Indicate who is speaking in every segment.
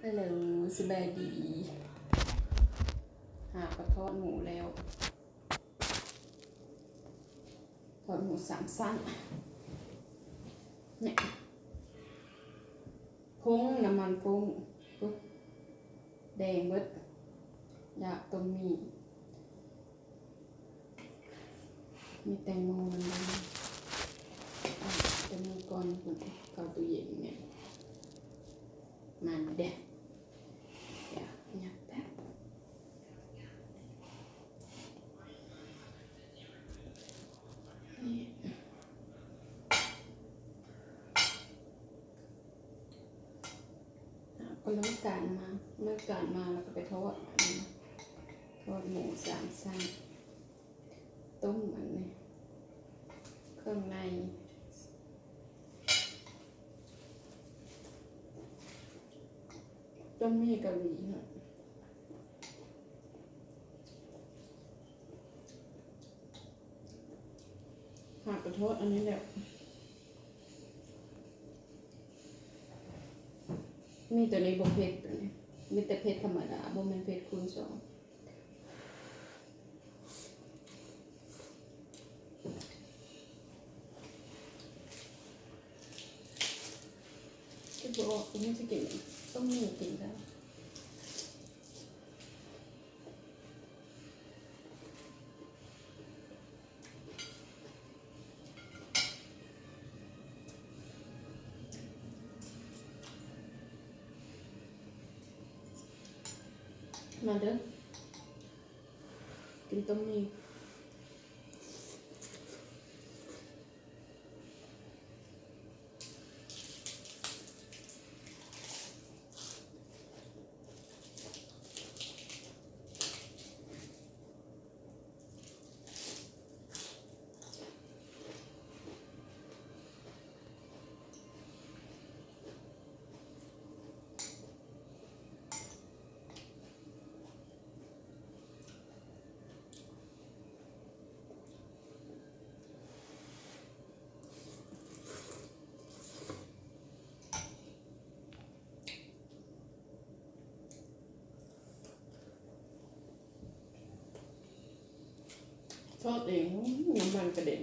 Speaker 1: ฮัลโหลสบายดีหาปลาทอดหมูแล้วทอดหมูสามสั้นเนี่ยพงน้ำมันพงปุ๊บแดงเบิดอยากต้มมีแตงโมมันบ้างจะมีก่อนเข้าตู้เย็นเนี่ยมันเด็ดเดี๋ยวเนี่ยแป๊บนี่ก็เลิกการมาแล้วก็ไปทอดทอดหมูสามชั้นต้มอันนี้เครื่องในต้มมีเกาหลีค่ะหากกระทอดอันนี้แหละมีตัวนี้บวเผ็ดตัวนี้มีแต่เผ็ดธรรมดาบ่แม่นเผ็ดคูณสองที่บอกคุณไม่จะกินต้องมีกินแล้วมาเด้อกินต้มมีทอดเองน้ำมันกระเด็น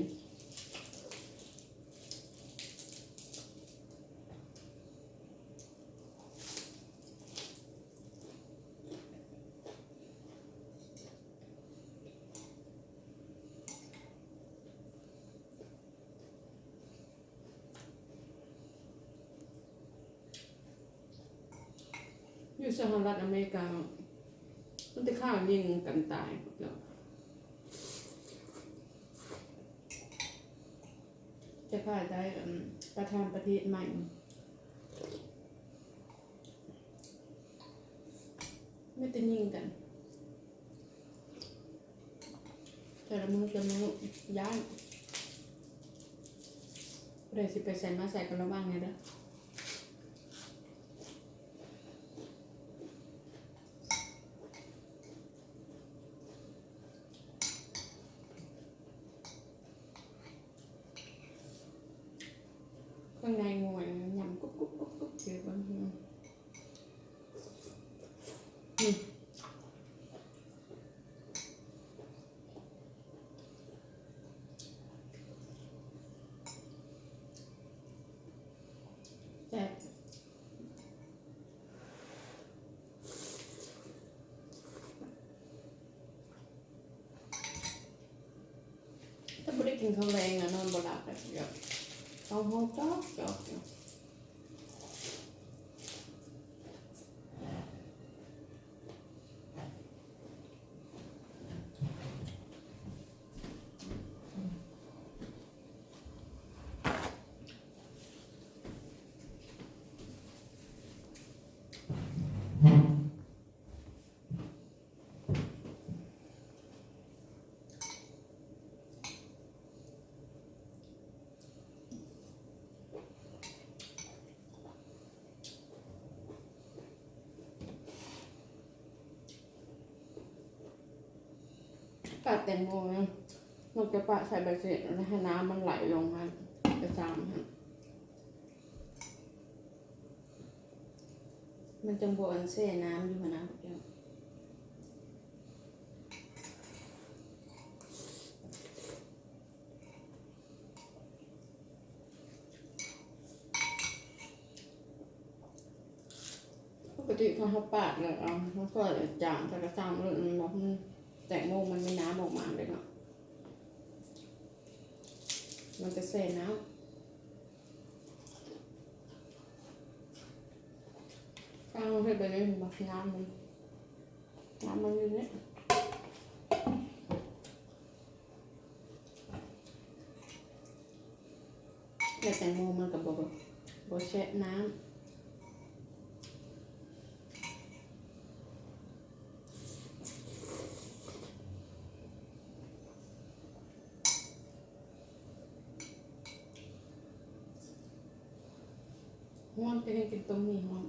Speaker 1: อยู่สหรัฐอเมริกามันจะข้าวยิงกันตายแล้วจะพาได้ประธานประเทศใหม่ไม่ได้ยิงกันแต่ละมือย้ายเลยสิไปใส่มาใส่กันระว่างไงเด้อข้างในงวยยำกุ๊บเดี๋ยวบางทีแต่ถ้าไม่ได้กินข้าวแรงอะนอนบ่หลับแบบเดียวเอาห้องจ๊อกปาดแตงโมนะนกจะปาดใส่ใบเสร็จแล้วให้น้ำมันไหลลงค่ะกระจามค่ะ มันจังบ่อันแช่น้ำอยู่หั่นนะพวกเจ้าปกติเขาปาดเลยเอาเขาก็จางแต่กระซามเลยมันบอกมันแตงโมมันไม่น้ำออกมาเลยเนาะมันจะแช่น้ำข้าวให้ไปเลยบอกน้ำมันอยู่เนี่ยแต่แตงโมมันกับบ่แช่น้ำห้อนจะให้กินต้มนี่ห้อน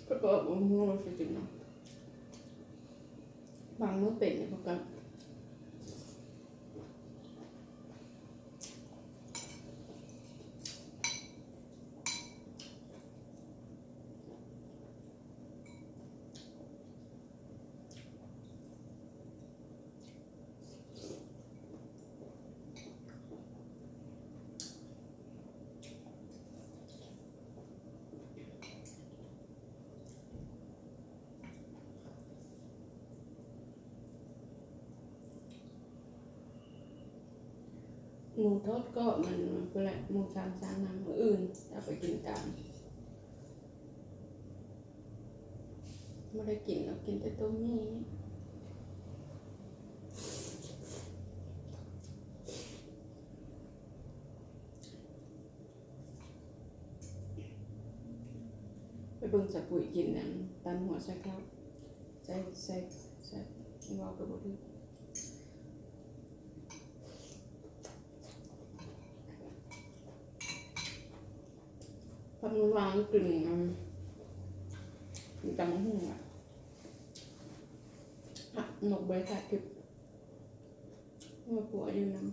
Speaker 1: ก็บอกว่าห้อนจริงๆเนาะบางมื้อเป็นเนี่ยพวกกันหมูทอดก็มันก็แหละหมูสามชั้นน้ำอื่นเอาไปกินตามไม่ได้กินเรากินแต่ต้มนี่ไปเบิ่งจากปุ๋ยกินนั่นตามหัวใส่ข้าวใส่วาวกระบอกด้วยพอมันวางกลิ่นจำมันหุ่งอ่ะหนกใบขาดกิบมาปัวอยู่น้ำ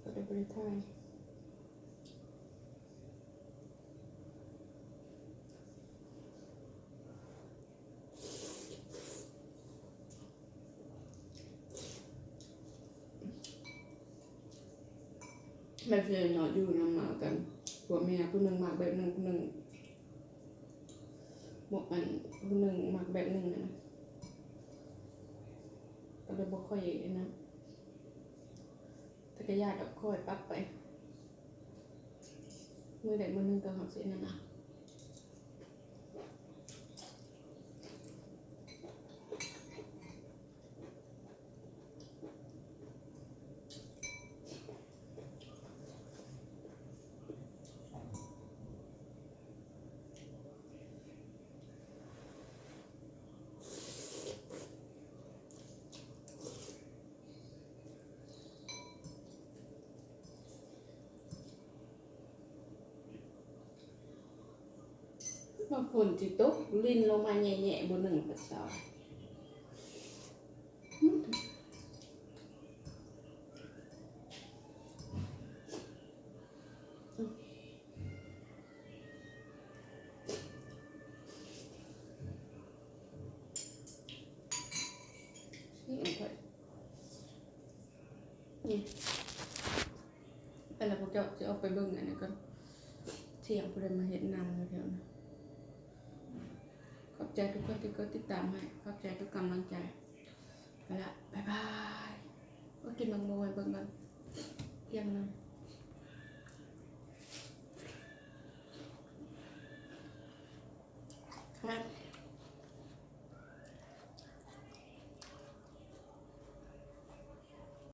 Speaker 1: ก็ได้บริทายแบบเนอนอยู่น้ำหมากันผัวเมียผู้หนึ่งหมักแบบหนึ่งผู้หนึ่งบอกอันผู้หนึ่งหมักแบบหนึ่งนะก็เลยบอกค่อยนะแต่ก็ญาติเอาค่อยปั๊บไปมือใดมือหนึ่งก็หักเสียนั่นนะมาฝนจิตกลินลงมาแง่ๆบนหนึ่งปัสสาวะนี่ไปแล้วพวกเจ้าจะเอาไปเบิ่งอันนี้ก่อนเที่ยงพอได้มาเห็นนำแล้วเดี๋ยวนะขอบใจทุกคนที่กดติดตามให้ขอบใจทุกกำลังใจไปละบ๊ายบายก็กินมังโมยเบิ่งกันเที่ยงนึงครับ